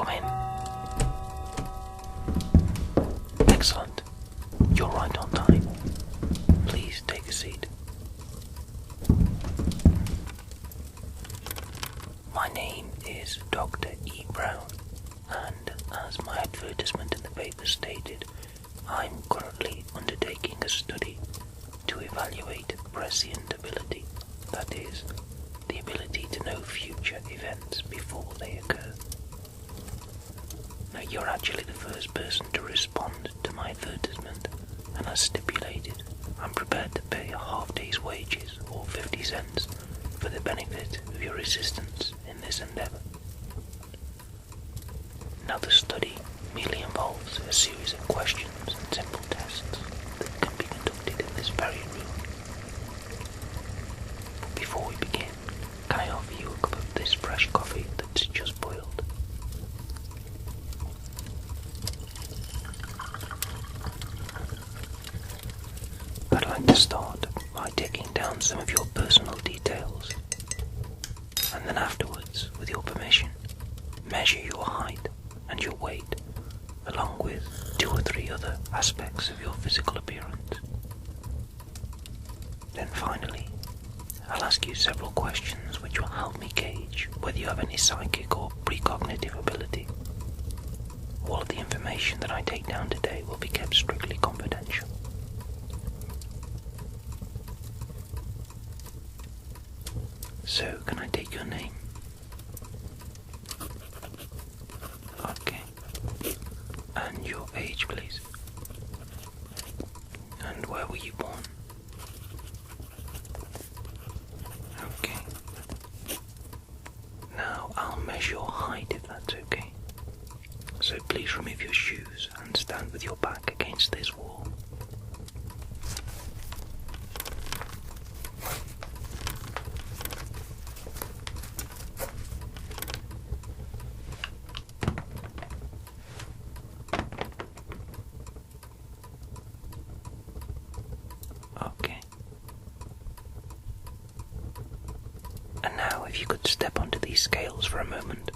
Come in. Excellent. You're right on time. Please take a seat. My name is Dr. E. Brown, and as my advertisement in the paper stated, I'm currently undertaking a study to evaluate prescient ability, that is, the ability to know future events before they occur. Now, you're actually the first person to respond to my advertisement, and as stipulated, I'm prepared to pay a half day's wages or 50 cents for the benefit of your assistance in this endeavour. Now, the study merely involves a series of questions and simple tests that can be conducted in this very room. But before we begin, can I offer you a cup of this fresh coffee that's just boiled? I'd like to start by taking down some of your personal details, and then afterwards, with your permission, measure your height and your weight, along with 2 or 3 other aspects of your physical appearance. Then finally, I'll ask you several questions which will help me gauge whether you have any psychic or precognitive ability. All of the information that I take down today will be kept strictly confidential. So, can I take your name? Okay. And your age, please. And where were you born? Okay. Now, I'll measure your height if that's okay. So please remove your shoes and stand with your back against this wall. Okay. And now if you could step onto these scales for a moment.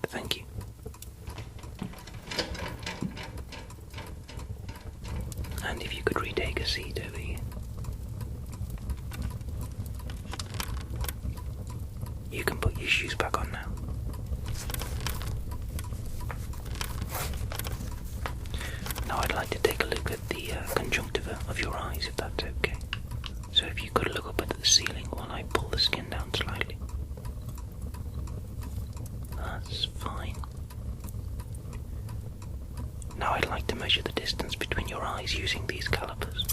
Thank you. And if you could retake a seat over here. You can put your shoes back on now. Now I'd like to take a look at the conjunctiva of your eyes, if that's okay. So if you could look up at the ceiling while I pull the skin down slightly. That's fine. Now I'd like to measure the distance between your eyes using these calipers.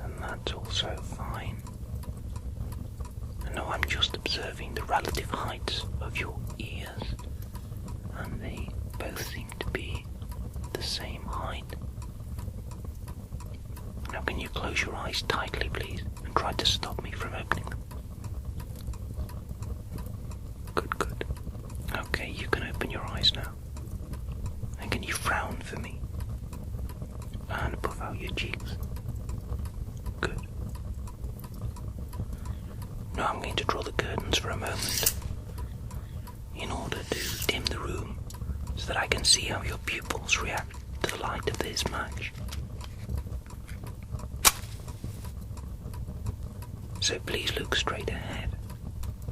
And that's also fine. And now I'm just observing the relative heights of your ears, and they both seem to be the same height. Now can you close your eyes tightly, please, and try to stop me from opening them? Good, good. Okay, you can open your eyes now. And can you frown for me? And puff out your cheeks. Good. Now I'm going to draw the curtains for a moment, in order to dim the room, so that I can see how your pupils react to the light of this match. So please look straight ahead,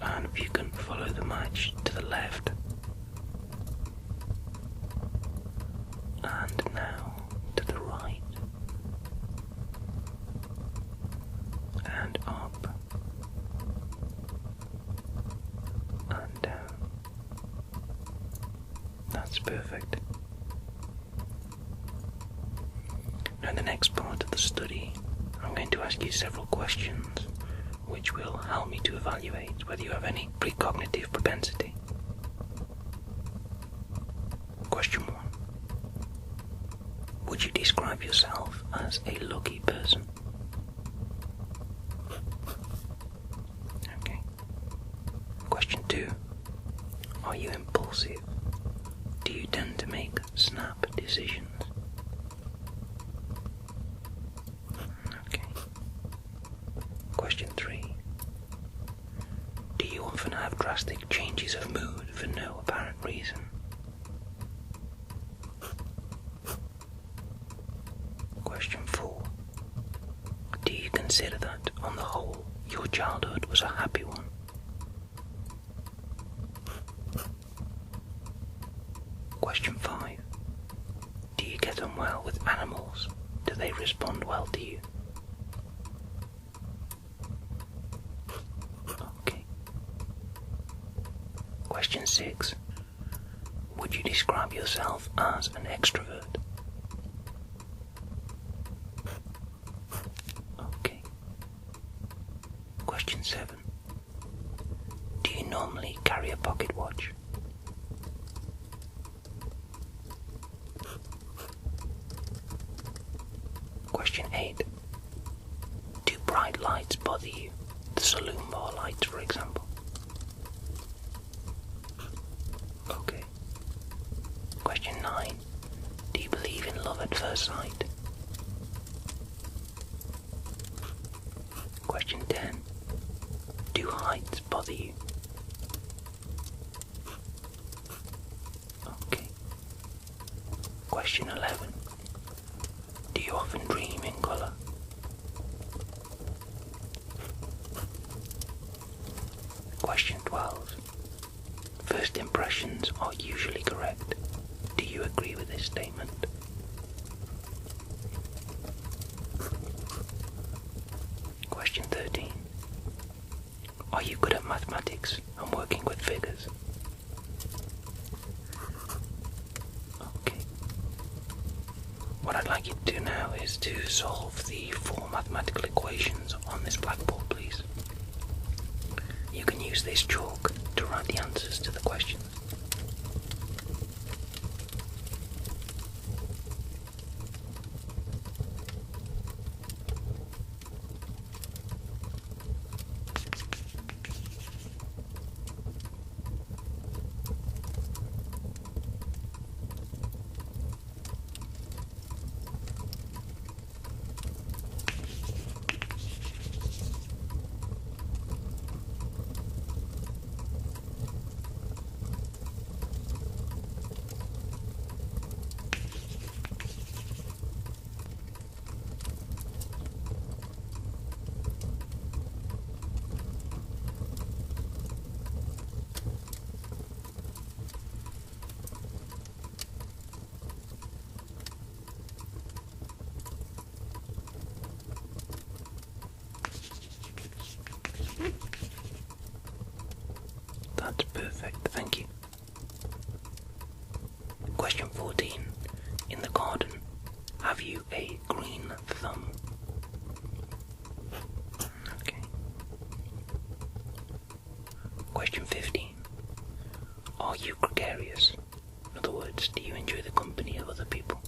and if you can follow the match to the left. And now to the right. And up. And down. That's perfect. Now in the next part of the study, I'm going to ask you several questions which will help me to evaluate whether you have any precognitive propensity. Question 1. Would you describe yourself as a lucky person? Okay. Question 2. Are you impulsive? Do you consider that, on the whole, your childhood was a happy one? Question 5. Do you get on well with animals? Do they respond well to you? Okay. Question 6. Would you describe yourself as an extrovert? Okay. Question 7. Do you normally carry a pocket watch? Question 8. Do bright lights bother you? The saloon bar lights, for example. Okay. Question 9. Do you believe in love at first sight? Question 10. Do heights bother you? Okay. Question 11. Do you often dream in colour? Question 12. First impressions are usually correct. Do you agree with this statement? Question 13. Are you good at mathematics and working with figures? Okay. What I'd like you to do now is to solve the 4 mathematical equations on this blackboard, please. You can use this chalk to write the answers to the questions. That's perfect, thank you. Question 14. In the garden, have you a green thumb? Okay. Question 15. Are you gregarious? In other words, do you enjoy the company of other people?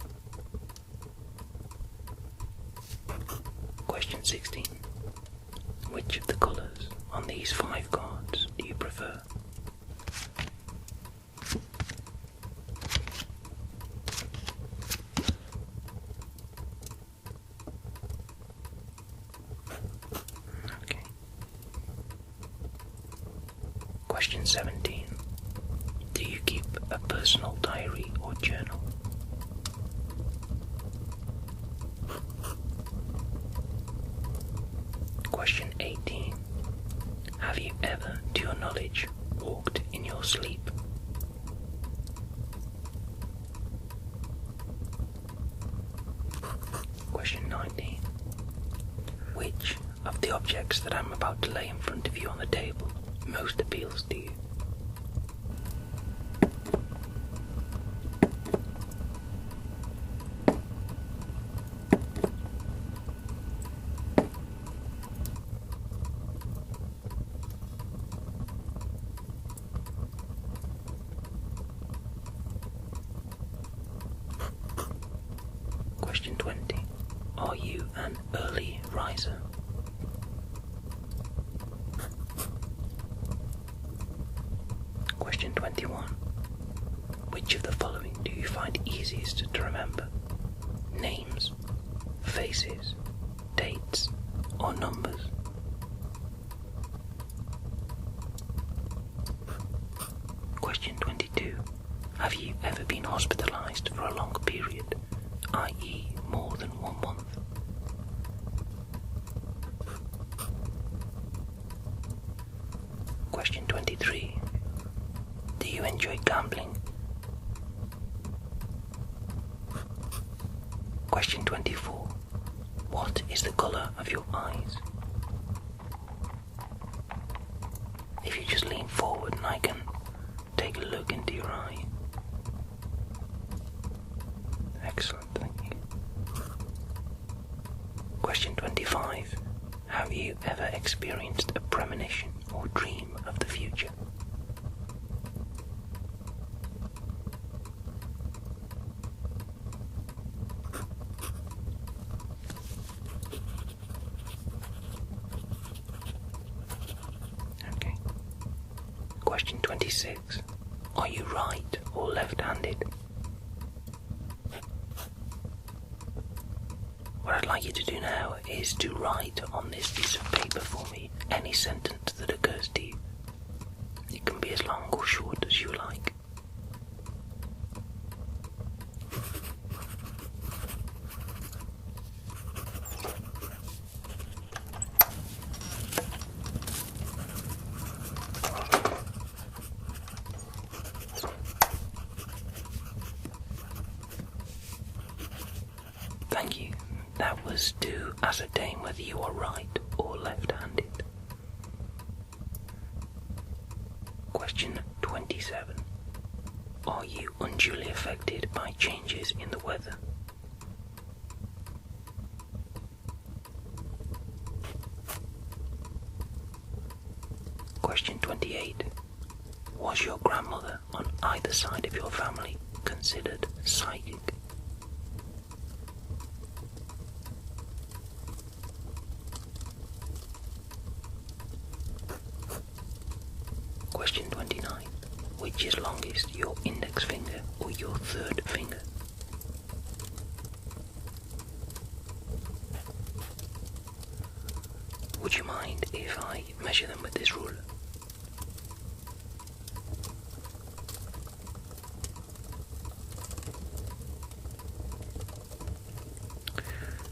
Question 16. Which of the colours on these 5 cards do you prefer? Okay. Question 17. Do you keep a personal diary or journal? Question 18. Have you ever, to your knowledge, walked in your sleep? Question 19. Which of the objects that I'm about to lay in front of you on the table most appeals to you? Question 20. Are you an early riser? Question 21. Which of the following do you find easiest to remember? Names, faces, dates, or numbers? Question 22. Have you ever been hospitalized for a long period, i.e. more than 1 month? 23. Do you enjoy gambling? Question 24. What is the colour of your eyes? If you just lean forward and I can take a look into your eye. Excellent, thank you. Question 25. Have you ever experienced a premonition or dream of the future? Okay. Question 26. Are you right or left-handed? What I'd like you to do now is to write on this piece of paper for me any sentence that occurs to you. It can be as long or short as you like. Thank you. That was to ascertain whether you are right or left-handed. Question 27. Are you unduly affected by changes in the weather? Question 28. Was your grandmother on either side of your family considered psychic? Question 29. Which is longest, your index finger or your third finger? Would you mind if I measure them with this ruler?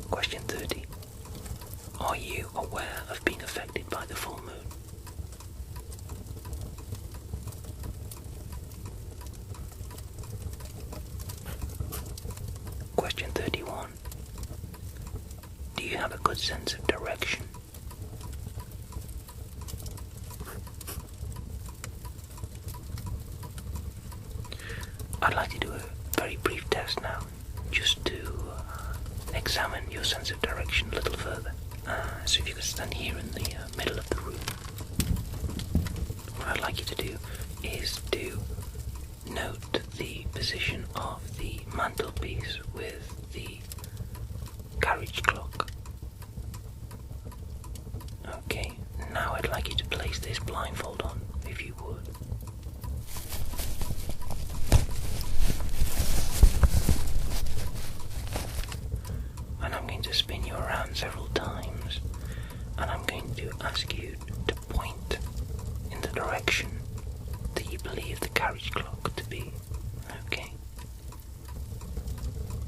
Question 30. Are you aware of being affected by the full moon? Question 31. Do you have a good sense of direction? I'd like to do a very brief test now, just to examine your sense of direction a little further. So if you could stand here in the middle of the room. What I'd like you to do is to note the position of the mantelpiece with the carriage clock. Okay, now I'd like you to place this blindfold on, if you would. And I'm going to spin you around several times, and I'm going to ask you to point in the direction that you believe the carriage clock to be. Okay?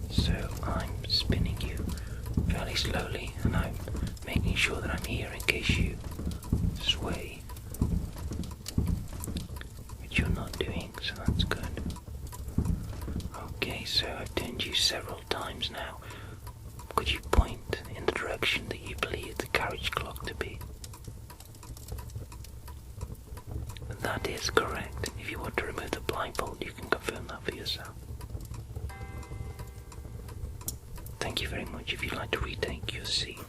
So I'm spinning you fairly slowly, and I'm making sure that I'm here in case you sway, which you're not doing, so that's good. Okay, so I've turned you several times now. Could you point in the direction that you believe the carriage clock to be? That is correct. If you want to remove the blindfold, you can confirm that for yourself. Thank you very much. If you'd like to retake your seat.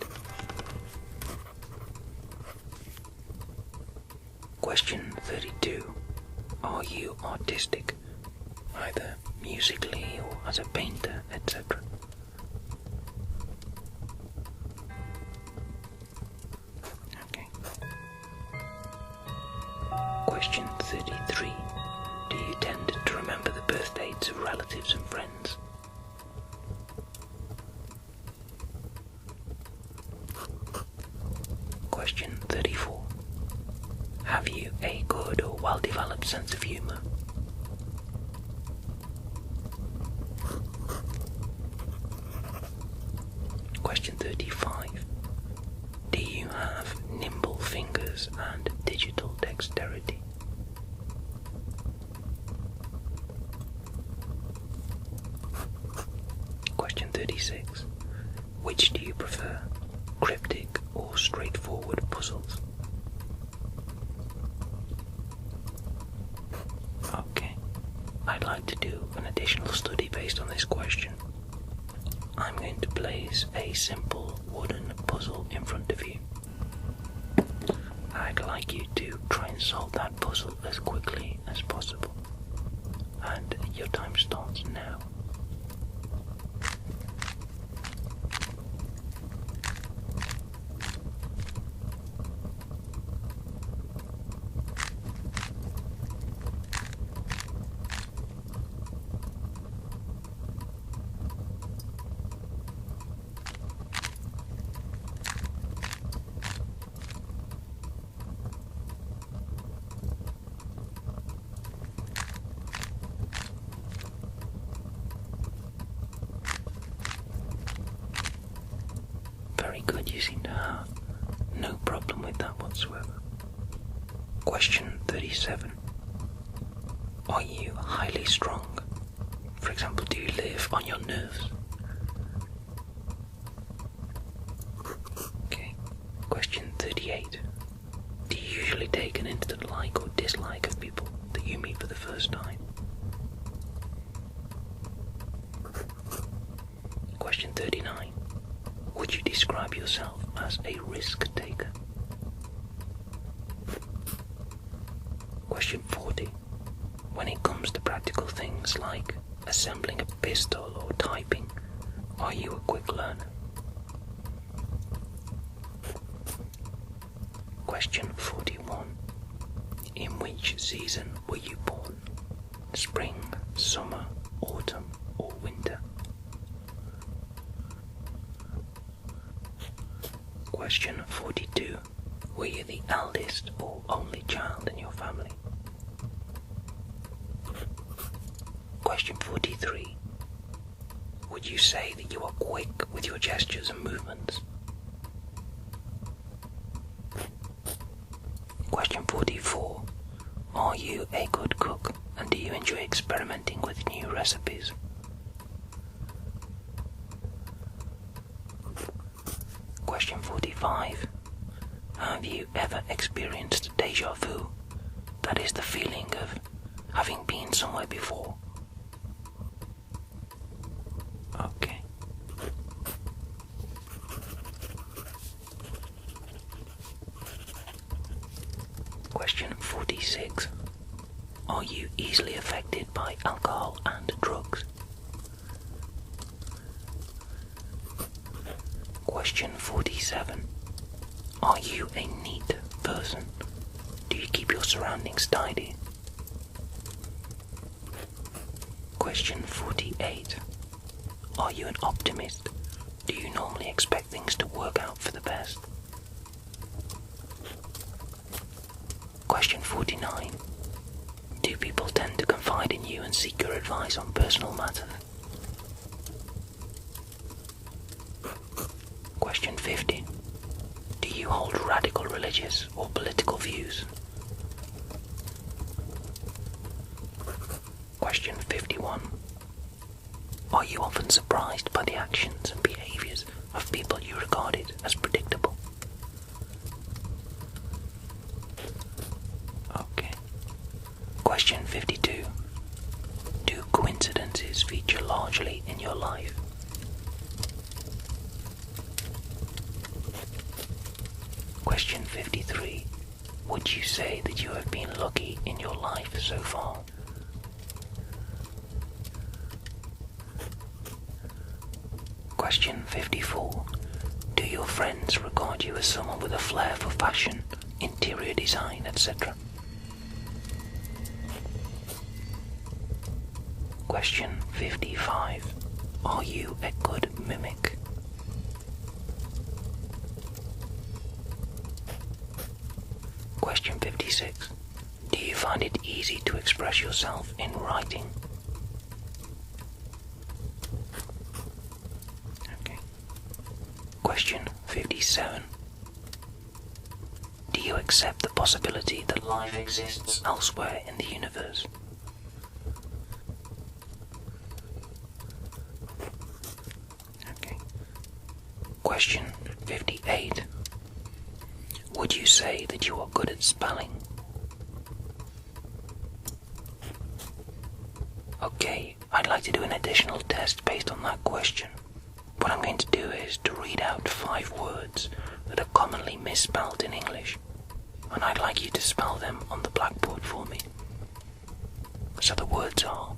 Question 32. Are you artistic, either musically or as a painter, etc.? Okay. Question 33. Do you tend to remember the birth dates of relatives and friends? Question 34. Have you a good or well-developed sense of humour? Question 35. Do you have nimble fingers and digital dexterity? 36. Which do you prefer, cryptic or straightforward puzzles? Okay, I'd like to do an additional study based on this question. I'm going to place a simple wooden puzzle in front of you. I'd like you to try and solve that puzzle as quickly as possible. And your time starts now. Very good, you seem to have no problem with that whatsoever. Question 37. Are you highly strong? For example, do you live on your nerves? Okay. Question 38. Do you usually take an instant like or dislike of people that you meet for the first time? Question 39. Would you describe yourself as a risk taker? Question 40. When it comes to practical things like assembling a pistol or typing, are you a quick learner? Question 41. In which season were you born? Spring, summer, autumn, or winter? Question 42. Were you the eldest or only child in your family? Question 43. Would you say that you are quick with your gestures and movements? Question 44. Are you a good cook and do you enjoy experimenting with new recipes? Question 45. Have you ever experienced déjà vu? That is the feeling of having been somewhere before. Okay. Question 46. Are you easily affected by alcohol and drugs? Question 47. Are you a neat person? Do you keep your surroundings tidy? Question 48. Are you an optimist? Do you normally expect things to work out for the best? Question 49. Do people tend to confide in you and seek your advice on personal matters? Question 50. Do you hold radical religious or political views? Question 51. Are you often surprised by the actions and behaviors of people you regarded as predictable? Okay. Question 52. Do coincidences feature largely in your life? Question 53. Would you say that you have been lucky in your life so far? Question 54. Do your friends regard you as someone with a flair for fashion, interior design, etc.? Question 55. Are you a good mimic? Question 56. Do you find it easy to express yourself in writing? Okay. Question 57. Do you accept the possibility that life exists elsewhere in the universe? Question 58. Would you say that you are good at spelling? Okay, I'd like to do an additional test based on that question. What I'm going to do is to read out 5 words that are commonly misspelled in English, and I'd like you to spell them on the blackboard for me. So the words are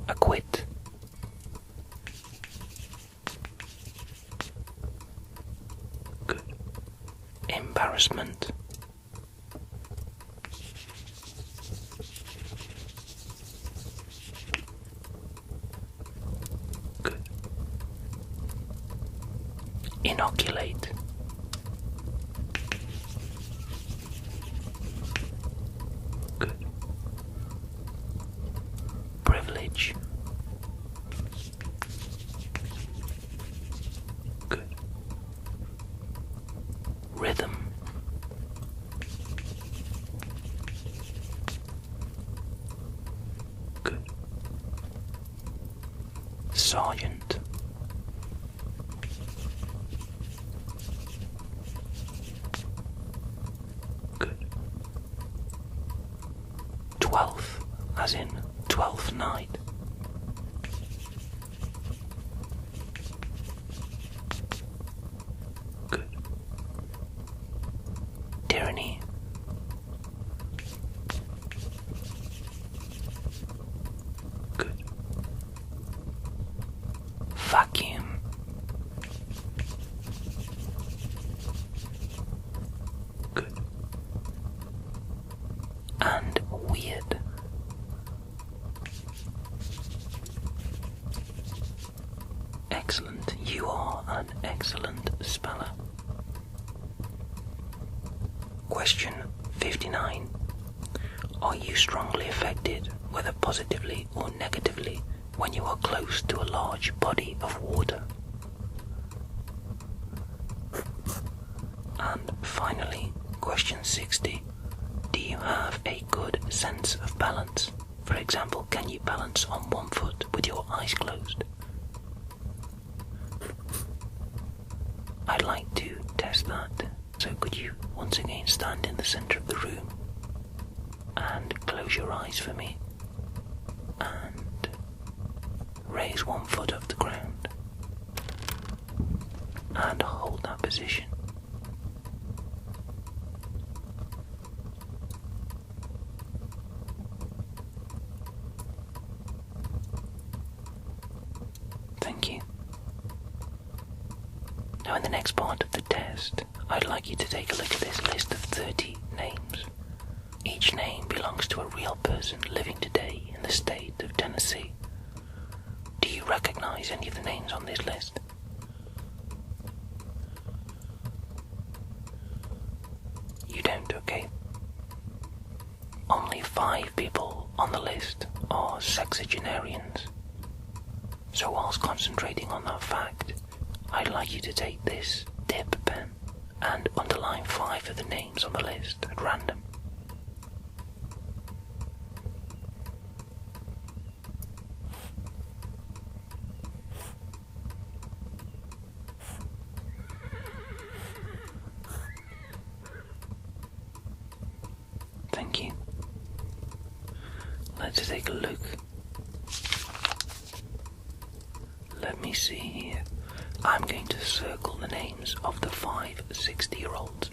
acquit, good, embarrassment, good, inoculate, good, privilege, good, rhythm, good, sergeant, good, 12th, as in 12th night, good, tyranny, good, vacuum, good, and weird, excellent. You are an excellent speller. Question 59. Are you strongly affected, whether positively or negatively, when you are close to a large body of water? And finally, question 60. Do you have a good sense of balance? For example, can you balance on one foot with your eyes closed? I'd like to test that, so could you once again stand in the center of the room and close your eyes for me and raise one foot off the ground and hold that position. Thank you. Now in the next part of the test, I'd like you to take a look at this list of 30 names. Each name belongs to a real person living today in the state of Tennessee. Do you recognize any of the names on this list? You don't, okay. Only 5 people on the list are sexagenarians. So whilst concentrating on that fact, I'd like you to take this dip pen and underline 5 of the names on the list at random. Thank you. Let's take a look. Let me see here. I'm going to circle the names of the 5 60-year-olds.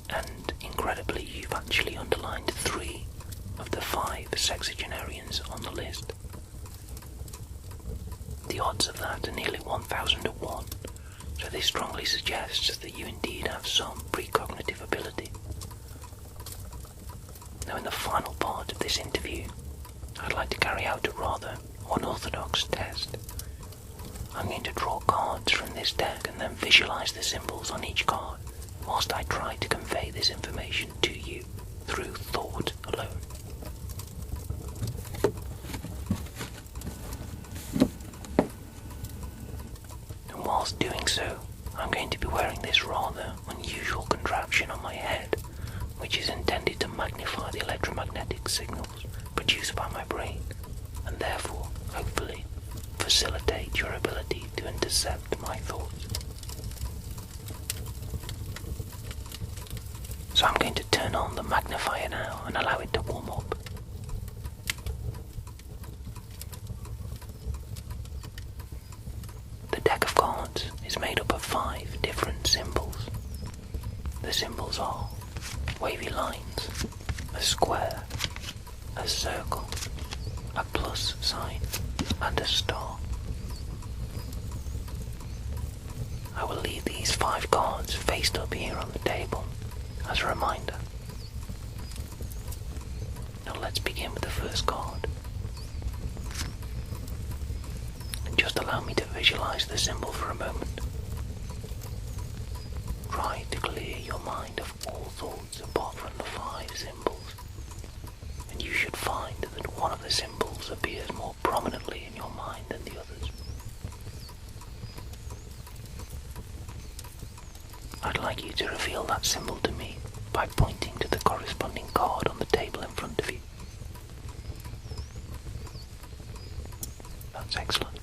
And incredibly, you've actually underlined 3 of the 5 sexagenarians on the list. The odds of that are nearly 1,000 to 1, so this strongly suggests that you indeed have some precognitive ability. Now in the final part of this interview, I'd like to carry out a rather unorthodox test. I'm going to draw cards from this deck and then visualize the symbols on each card, whilst I try to convey this information to you through thought alone. And whilst doing so, I'm going to be wearing this rather unusual contraption on my head, which is intended to magnify the electromagnetic signals produced by my brain, and therefore, hopefully, facilitate your ability to intercept my thoughts. So I'm going to turn on the magnifier now and allow it to warm up. The deck of cards is made up of 5 different symbols. The symbols are wavy lines, a square, a circle, a plus sign, and a star. I will leave these 5 cards faced up here on the table as a reminder. Now let's begin with the first card. And just allow me to visualize the symbol for a moment. Try to clear your mind of all thoughts apart from the 5 symbols, and you should find that one of the symbols appears more prominently in your mind than the others. I'd like you to reveal that symbol to me by pointing to the corresponding card on the table in front of you. That's excellent.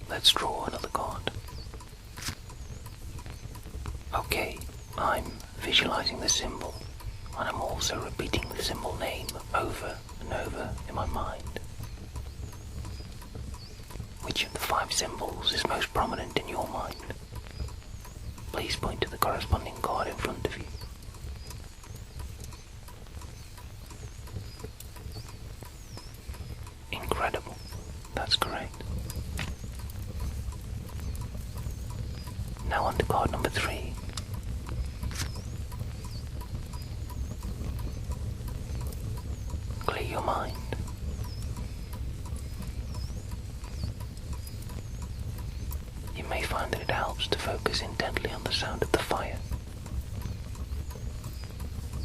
Let's draw another card. Okay, I'm visualizing the symbol, and I'm also repeating the symbol name over and over in my mind. Which of the 5 symbols is most prominent in your mind? Please point to the corresponding card in front of you. Incredible. That's correct. Now on to card number 3. Clear your mind. You may find that it helps to focus intently on the sound of the fire,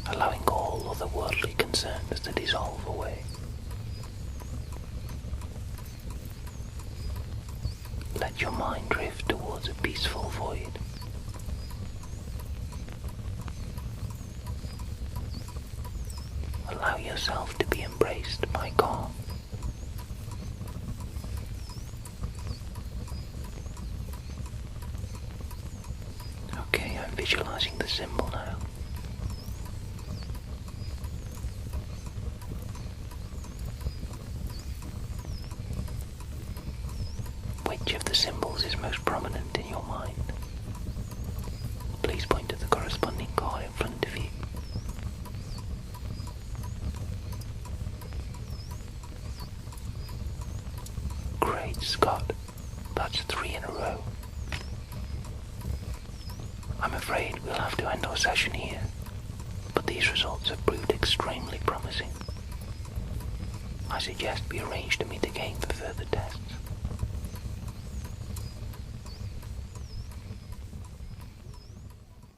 allowing all other worldly concerns to dissolve away. Let your mind drift towards a peaceful void. Allow yourself to be embraced by calm. Okay, I'm visualizing the symbol now. Which of the symbols is most prominent in your mind? Please point to the corresponding card in front of you. Great Scott, that's 3 in a row. I'm afraid we'll have to end our session here, but these results have proved extremely promising. I suggest we arrange to meet again for further tests.